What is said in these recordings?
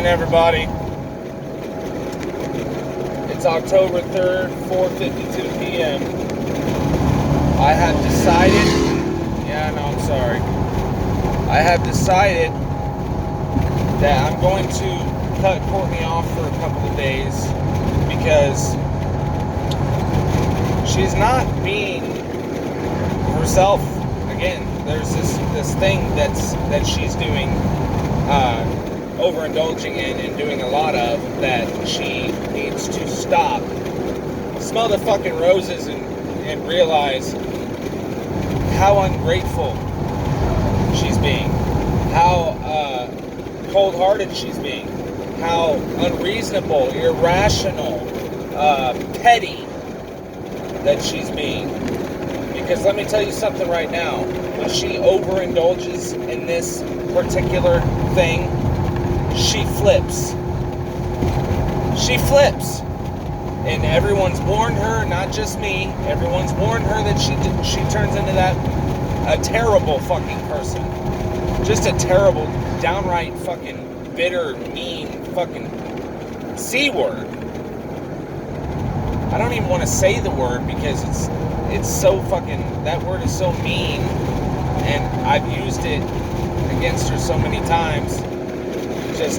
morning, everybody. It's October 3rd, 4:52 p.m. I have decided, I have decided that I'm going to cut Courtney off for a couple of days because she's not being herself. Again, there's this thing that she's doing, overindulging in and doing a lot of, that she needs to stop. Smell the fucking roses and realize how ungrateful she's being, how cold-hearted she's being, how unreasonable, irrational, petty that she's being. Because let me tell you something right now, when she overindulges in this particular thing, she flips. She flips. And everyone's warned her, not just me, everyone's warned her that she turns into a terrible fucking person. Just a terrible, downright fucking bitter, mean fucking C-word. I don't even want to say the word because it's so fucking, that word is so mean, and I've used it against her so many times. It's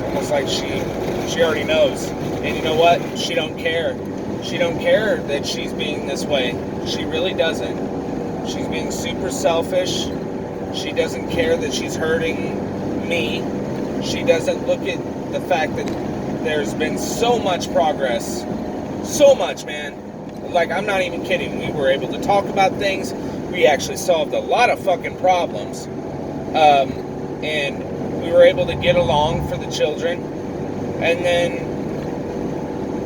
almost like she already knows. And you know what? She don't care. She don't care that she's being this way. She really doesn't. She's being super selfish. She doesn't care that she's hurting me. She doesn't look at the fact that there's been so much progress. So much, man. Like, I'm not even kidding. We were able to talk about things. We actually solved a lot of fucking problems. And we were able to get along for the children. And then,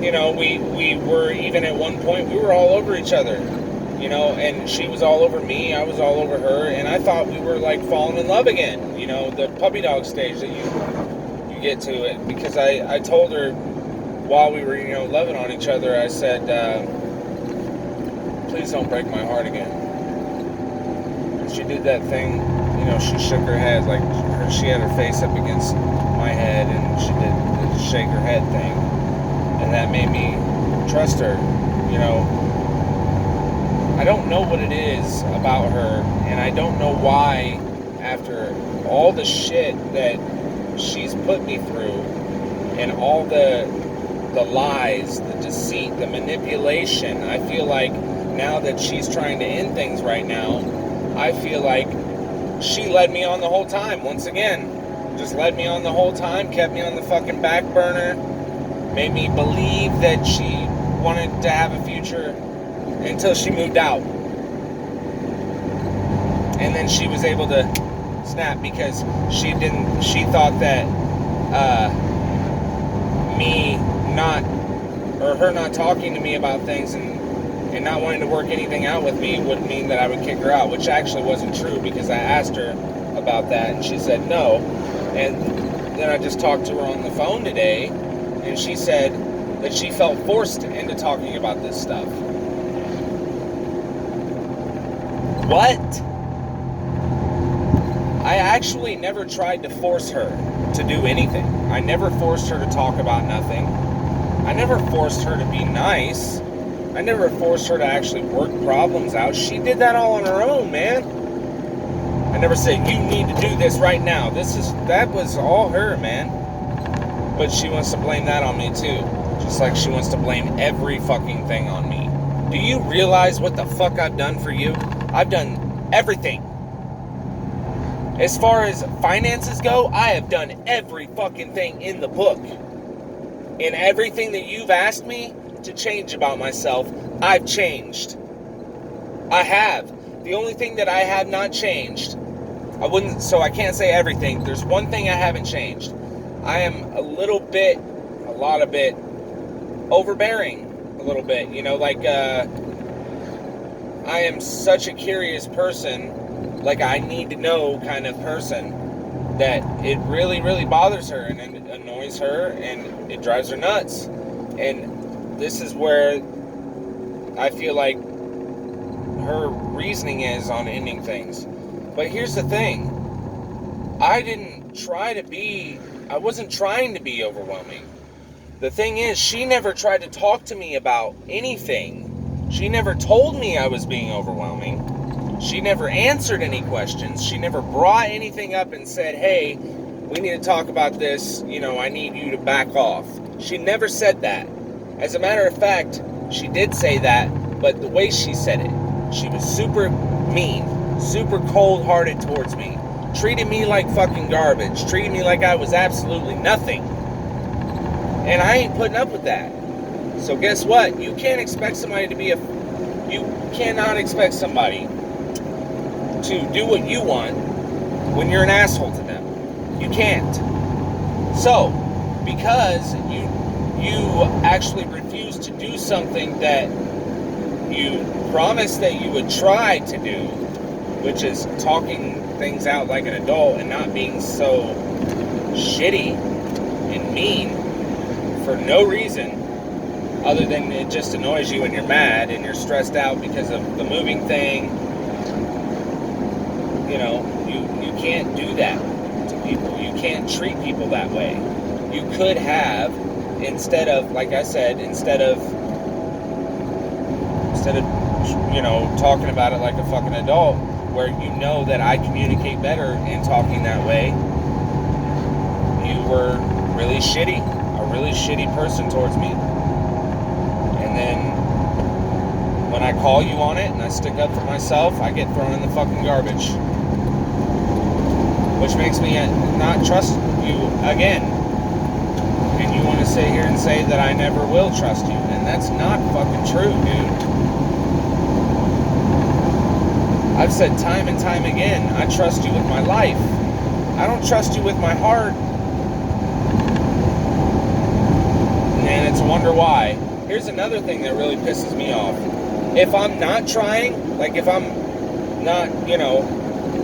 you know, we were, even at one point, we were all over each other. You know, and she was all over me, I was all over her, and I thought we were, like, falling in love again. You know, the puppy dog stage that you get to it. Because I told her, while we were, you know, loving on each other, I said, please don't break my heart again. And she did that thing, you know, she shook her head, like, she had her face up against my head, and she did the shake her head thing. And that made me trust her, you know. I don't know what it is about her, and I don't know why, after all the shit that she's put me through, and all the lies, the deceit, the manipulation, I feel like now that she's trying to end things right now, I feel like she led me on the whole time, once again. Just led me on the whole time, kept me on the fucking back burner, made me believe that she wanted to have a future until she moved out. And then she was able to snap because she thought that her not talking to me about things and not wanting to work anything out with me would mean that I would kick her out, which actually wasn't true because I asked her about that and she said no. And then I just talked to her on the phone today and she said that she felt forced into talking about this stuff. What? I actually never tried to force her to do anything. I never forced her to talk about nothing. I never forced her to be nice. I never forced her to actually work problems out. She did that all on her own, man. I never said, you need to do this right now. That was all her, man. But she wants to blame that on me too. Just like she wants to blame every fucking thing on me. Do you realize what the fuck I've done for you? I've done everything. As far as finances go, I have done every fucking thing in the book. And everything that you've asked me to change about myself, I've changed. I have. The only thing that I have not changed, I can't say everything. There's one thing I haven't changed. I am a lot of bit overbearing, a little bit. You know, like, I am such a curious person, like I need to know kind of person, that it really, really bothers her and it annoys her and it drives her nuts. And this is where I feel like her reasoning is on ending things. But here's the thing. I didn't try to be I wasn't trying to be overwhelming. The thing is, she never tried to talk to me about anything. She never told me I was being overwhelming. She never answered any questions. She never brought anything up and said, hey, we need to talk about this. I need you to back off. She never said that. As a matter of fact, she did say that, but the way she said it, she was super mean, super cold-hearted towards me. Treated me like fucking garbage. Treated me like I was absolutely nothing. And I ain't putting up with that. So guess what? You can't expect somebody you cannot expect somebody to do what you want when you're an asshole to them. You can't. So, because you actually refuse to do something that you promised that you would try to do, which is talking things out like an adult and not being so shitty and mean for no reason other than it just annoys you and you're mad and you're stressed out because of the moving thing. You can't do that to people. You can't treat people that way. You could have, instead of talking about it like a fucking adult, where that I communicate better in talking that way, you were really shitty. A really shitty person towards me. And then when I call you on it and I stick up for myself, I get thrown in the fucking garbage. Which makes me not trust you again. And you want to sit here and say that I never will trust you. And that's not fucking true, dude. I've said time and time again, I trust you with my life. I don't trust you with my heart. And it's a wonder why. Here's another thing that really pisses me off. If I'm not trying, like if I'm not,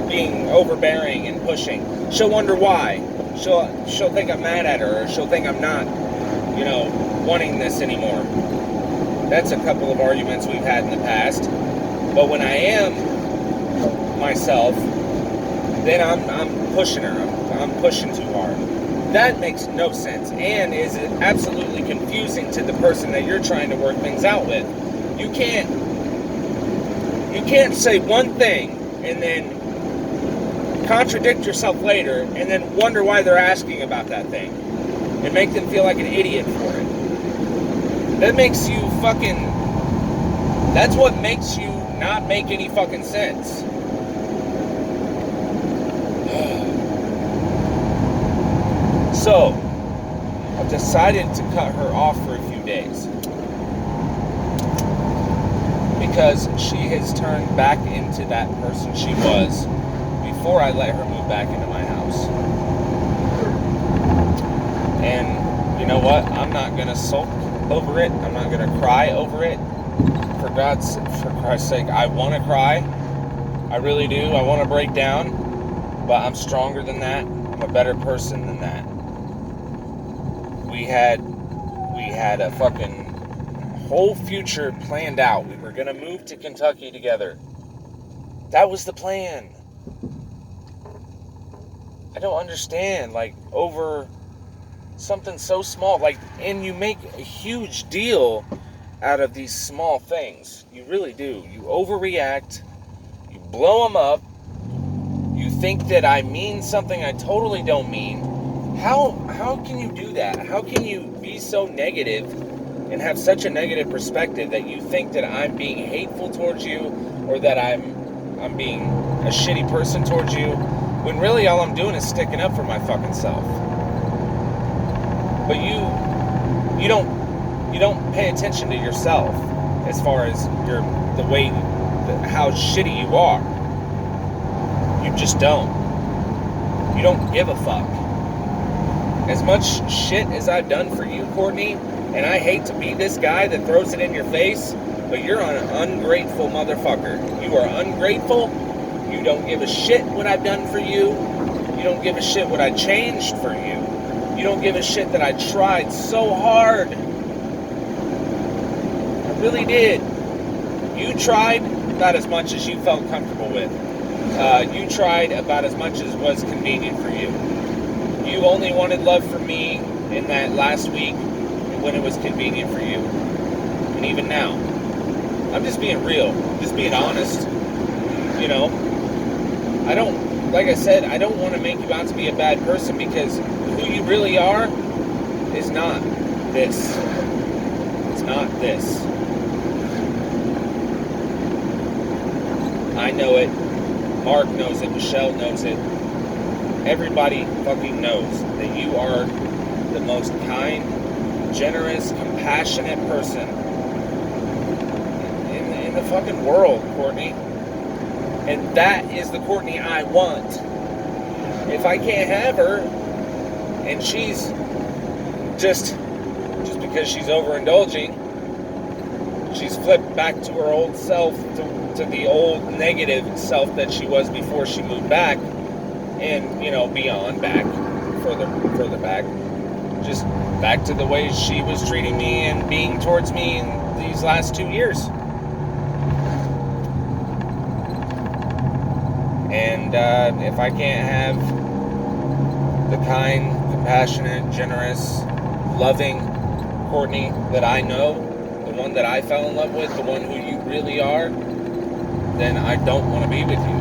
being overbearing and pushing, she'll wonder why. She'll think I'm mad at her, or she'll think I'm not, wanting this anymore. That's a couple of arguments we've had in the past. But when I am myself, then I'm pushing her. I'm pushing too hard. That makes no sense and is absolutely confusing to the person that you're trying to work things out with. You can't say one thing and then contradict yourself later and then wonder why they're asking about that thing and make them feel like an idiot for it. That's what makes you not make any fucking sense. So, I've decided to cut her off for a few days because she has turned back into that person she was before I let her move back into my house. And you know what? I'm not going to sulk over it. I'm not going to cry over it. For Christ's sake, I want to cry. I really do. I want to break down. But I'm stronger than that. I'm a better person than that. We had a fucking whole future planned out. We were going to move to Kentucky together. That was the plan. I don't understand, over something so small, and you make a huge deal out of these small things. You really do. You overreact. You blow them up. You think that I mean something I totally don't mean. How can you do that? How can you be so negative and have such a negative perspective that you think that I'm being hateful towards you or that I'm being a shitty person towards you, when really all I'm doing is sticking up for my fucking self? But you don't pay attention to yourself as far as how shitty you are. You just don't. You don't give a fuck. As much shit as I've done for you, Courtney, and I hate to be this guy that throws it in your face, but you're an ungrateful motherfucker. You are ungrateful. You don't give a shit what I've done for you. You don't give a shit what I changed for you. You don't give a shit that I tried so hard. I really did. You tried about as much as you felt comfortable with. You tried about as much as was convenient for you. You only wanted love from me in that last week when it was convenient for you. And even now. I'm just being real. Just being honest. You know? Like I said, I don't want to make you out to be a bad person, because who you really are is not this. It's not this. I know it. Mark knows it. Michelle knows it. Everybody fucking knows that you are the most kind, generous, compassionate person in the fucking world, Courtney. And that is the Courtney I want. If I can't have her, and she's just because she's overindulging, she's flipped back to her old self, to the old negative self that she was before she moved back, and beyond, back, further back, just back to the way she was treating me and being towards me in these last 2 years. And if I can't have the kind, compassionate, generous, loving Courtney that I know, the one that I fell in love with, the one who you really are, then I don't want to be with you.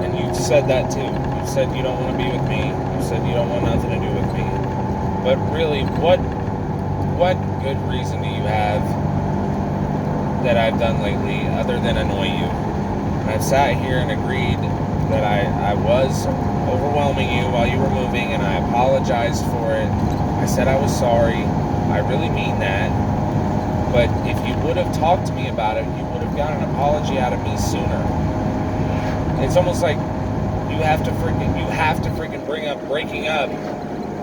And you said that too. You said you don't want to be with me. You said you don't want nothing to do with me. But really, what good reason do you have that I've done lately other than annoy you? And I've sat here and agreed that I was overwhelming you while you were moving, and I apologized for it. I said I was sorry. I really mean that. But if you would have talked to me about it, you would have got an apology out of me sooner. It's almost like you have to freaking bring up breaking up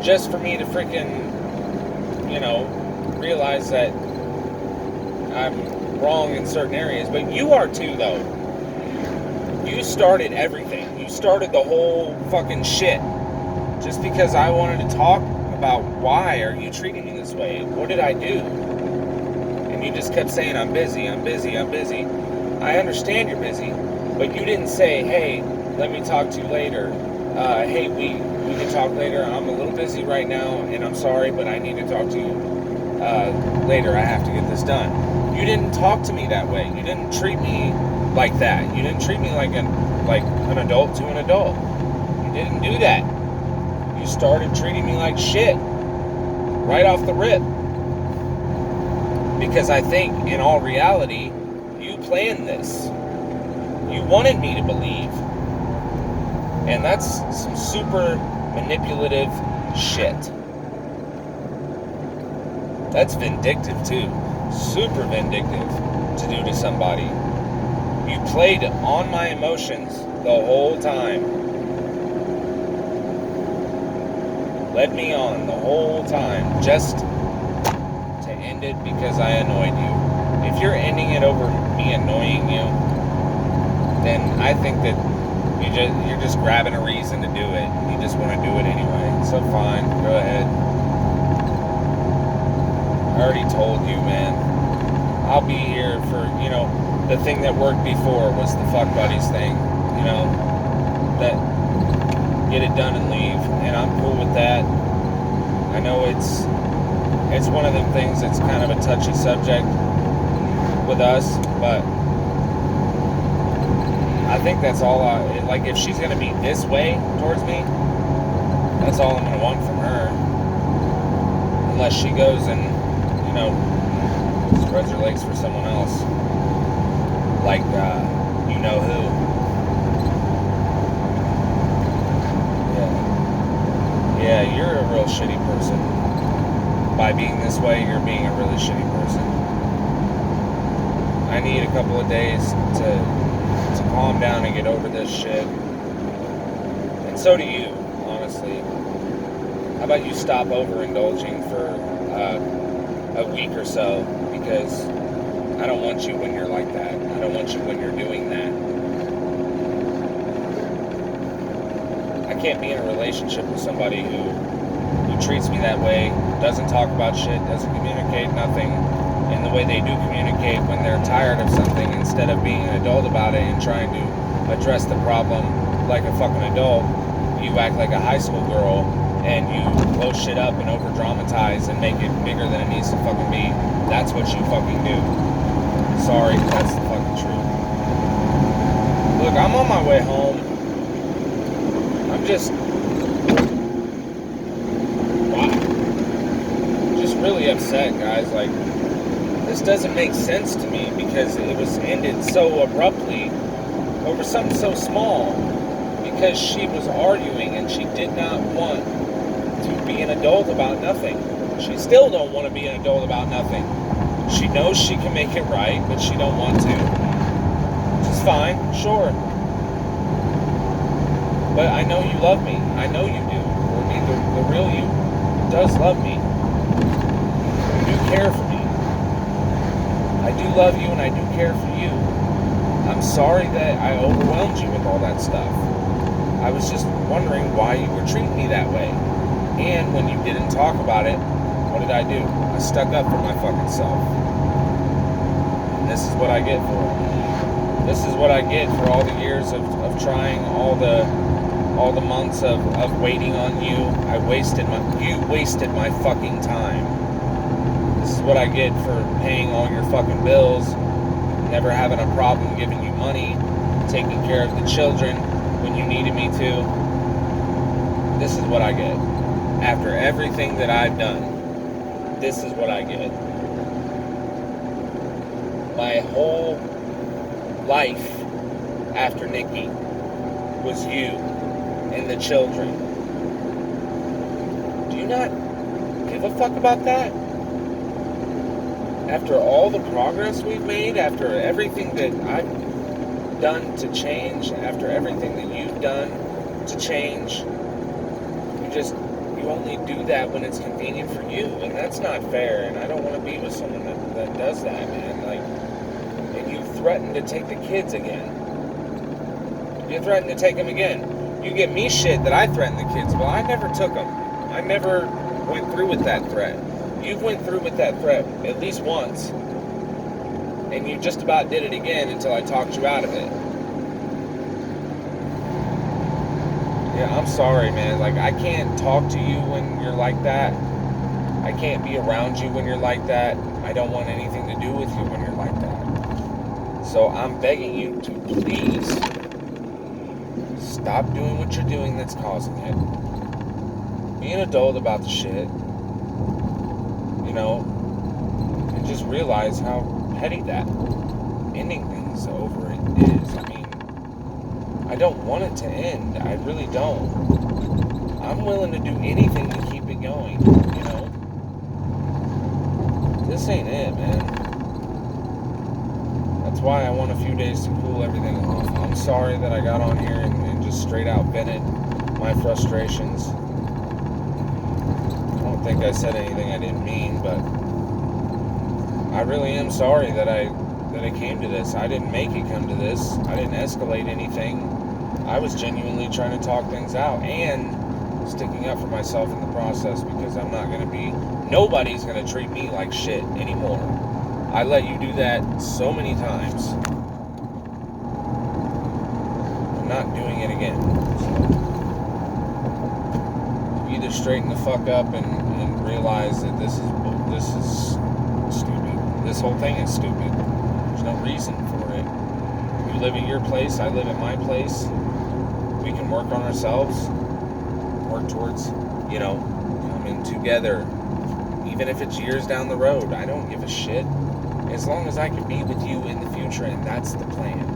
just for me to freaking, realize that I'm wrong in certain areas. But you are too, though. You started everything. You started the whole fucking shit. Just because I wanted to talk about why are you treating me this way? What did I do? And you just kept saying, I'm busy. I understand you're busy, but you didn't say, hey, let me talk to you later. Hey, we can talk later. I'm a little busy right now, and I'm sorry, but I need to talk to you later. I have to get this done. You didn't talk to me that way. You didn't treat me like that. You didn't treat me like an adult to an adult. You didn't do that. You started treating me like shit right off the rip. Because I think, in all reality, you planned this. You wanted me to believe. And that's some super manipulative shit. That's vindictive too. Super vindictive to do to somebody. You played on my emotions the whole time. Led me on the whole time just to end it because I annoyed you. If you're ending it over me annoying you, then I think that you're just grabbing a reason to do it. You just want to do it anyway. So fine, go ahead. I already told you, man. I'll be here for, the thing that worked before was the fuck buddies thing. That get it done and leave, and I'm cool with that. I know it's one of them things that's kind of a touchy subject with us, but I think that's all if she's going to be this way towards me, that's all I'm going to want from her. Unless she goes and, spreads her legs for someone else. Like, you know who. Yeah, you're a real shitty person. By being this way, you're being a really shitty person. I need a couple of days to calm down and get over this shit. And so do you, honestly. How about you stop overindulging for a week or so? Because I don't want you when you're like that. I don't want you when you're doing that. I can't be in a relationship with somebody who treats me that way, doesn't talk about shit, doesn't communicate nothing in the way they do communicate when they're tired of something, instead of being an adult about it and trying to address the problem like a fucking adult. you act like a high school girl and you blow shit up and over dramatize and make it bigger than it needs to fucking be. That's what you fucking do. Sorry, that's the fucking truth. Look, I'm on my way home. I'm just really upset, guys. Like, this doesn't make sense to me because it was ended so abruptly over something so small, because she was arguing and she did not want to be an adult about nothing. She still don't want to be an adult about nothing. She knows she can make it right, but she don't want to. Which is fine, sure. But I know you love me. I know you do. Courtney, the real you does love me. You do care for me. I do love you and I do care for you. I'm sorry that I overwhelmed you with all that stuff. I was just wondering why you were treating me that way. And when you didn't talk about it, what did I do? I stuck up for my fucking self. And this is what I get for it. This is what I get for all the years of trying, all the months of waiting on you. You wasted my fucking time. This is what I get for paying all your fucking bills, never having a problem giving you money, taking care of the children when you needed me to. This is what I get. After everything that I've done, this is what I get. My whole life after Nikki was you and the children. Do you not give a fuck about that? After all the progress we've made, after everything that I've done to change, after everything that you've done to change, you only do that when it's convenient for you, and that's not fair, and I don't want to be with someone that does that, man. Like, and you threaten to take the kids again. You threaten to take them again. You give me shit that I threatened the kids. Well, I never took them. I never went through with that threat. You went through with that threat at least once, and you just about did it again until I talked you out of it. Yeah, I'm sorry, man. Like, I can't talk to you when you're like that. I can't be around you when you're like that. I don't want anything to do with you when you're like that. So I'm begging you to please stop doing what you're doing that's causing it. Be an adult about the shit. You know, and just realize how petty that ending things over it is. I mean, I don't want it to end. I really don't. I'm willing to do anything to keep it going, you know? This ain't it, man. That's why I want a few days to cool everything off. I'm sorry that I got on here and just straight out vented my frustrations. I don't think I said anything I didn't mean, but I really am sorry that I came to this. I didn't make it come to this. I didn't escalate anything. I was genuinely trying to talk things out and sticking up for myself in the process, because I'm not going to be, nobody's going to treat me like shit anymore. I let you do that so many times. I'm not doing it again. So either straighten the fuck up and realize that this is stupid. This whole thing is stupid. There's no reason for it. You live at your place, I live at my place. We can work on ourselves, work towards, you know, coming together. Even if it's years down the road, I don't give a shit. As long as I can be with you in the future, and that's the plan.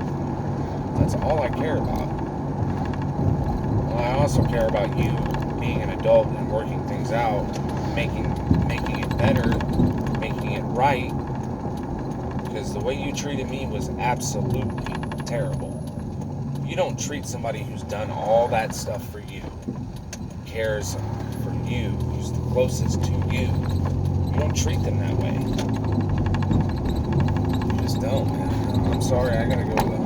That's all I care about. Well, I also care about you being an adult and working things out, making it better, making it right. Because the way you treated me was absolutely terrible. You don't treat somebody who's done all that stuff for you, cares for you, who's the closest to you. You don't treat them that way. You just don't, man. I'm sorry, I gotta go.